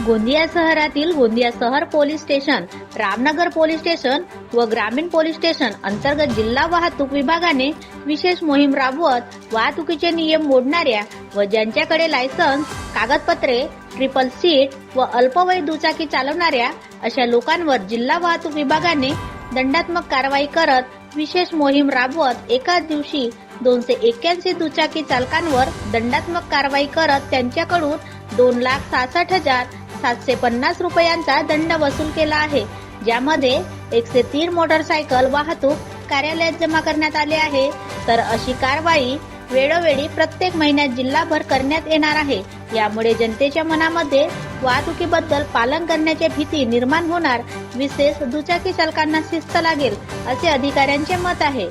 गोंदिया शहरातील गोंदिया शहर police station, Ramnagar police station व ग्रामीण पोलीस स्टेशन अंतर्गत जिल्हा वाहतूक विभागाने विशेष मोहीम राबवत वाहतुकीचे नियम मोडणाऱ्या व ज्यांच्याकडे लायसन्स, कागदपत्रे, ट्रिपल सीट व अल्पवयीन दुचाकी चालवणाऱ्या अशा लोकांवर जिल्हा वाहतूक विभागाने दंडात्मक कारवाई करत विशेष मोहीम राबवत एकाच दिवशी 281 दुचाकी चालकांवर दंडात्मक कारवाई करत त्यांच्याकडून 2,66,750 रुपयांचा दंड वसूल केला आहे, ज्यामध्ये 103 मोटरसायकल वाहतूक कार्यालयात जमा करण्यात आले आहे। तर अशी कारवाई वेळोवेळी प्रत्येक महिन्यात जिल्हाभर करण्यात येणार आहे। यामुळे जनतेच्या मनामध्ये वाहतुकीबद्दल पालन करण्याची भीती निर्माण होणार, विशेष दुचाकी चालकांना शिस्त लागेल असे अधिकाऱ्यांचे मत आहे।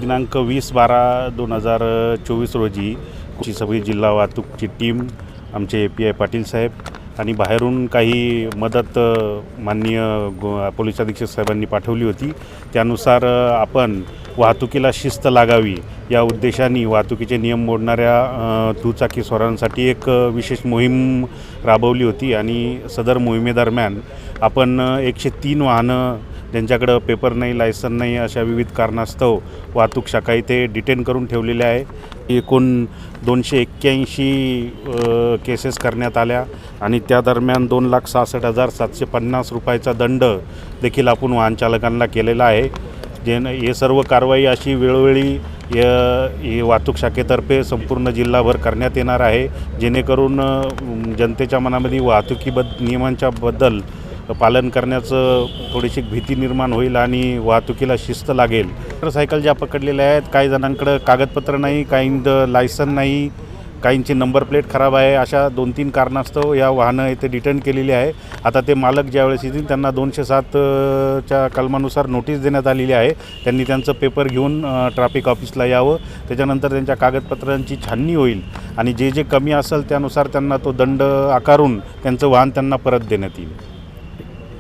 दिनांक 20/12/2024 रोजी सगळी जिल्हा वाहतूकची टीम, आमचे API पाटील साहेब आणि बाहेरून काही मदत माननीय पोलीस अधीक्षक साहेबांनी पाठवली होती। त्यानुसार आपण वाहतुकीला शिस्त लागावी या उद्देशाने वाहतुकीचे नियम मोडणाऱ्या दुचाकी स्वारांसाठी एक विशेष मोहीम राबवली होती आणि सदर मोहिमेदरम्यान आपण 103 वाहनं ज्यांच्याकडं पेपर नाही, लायसन नाही अशा विविध कारणास्तव वाहतूक शाखा इथे डिटेन करून ठेवलेले आहे। एकूण 281 केसेस करण्यात आल्या आणि त्या दरम्यान 2,66,750 रुपयाचा दंड देखील आपण वाहन चालकांना केलेला आहे। हे सर्व कारवाई अशी वेळोवेळी वाहतूक शाखेतर्फे संपूर्ण जिल्हाभर करण्यात येणार आहे, जेणेकरून जनतेच्या मनामध्ये नियमांच्या बद्दल पालन करण्याचं थोडीशी भीती निर्माण होईल आणि वाहतुकीला शिस्त लागेल। मोटरसायकल ज्या पकडलेल्या आहेत, काही जणांकडे कागदपत्र नाही, काहींचं लायसन नाही, काहींची नंबर प्लेट खराब आहे, अशा 2-3 कारणास्तव या वाहनं इथे डिटेन केलेली आहे। आता ते मालक ज्यावेळेस येतील त्यांना 207च्या कलमानुसार नोटीस देण्यात आलेली आहे। त्यांनी त्यांचं पेपर घेऊन ट्रॅफिक ऑफिसला यावं, त्याच्यानंतर त्यांच्या कागदपत्रांची छाननी होईल आणि जे कमी असेल त्यानुसार त्यांना तो दंड आकारून त्यांचं वाहन त्यांना परत देण्यात येईल।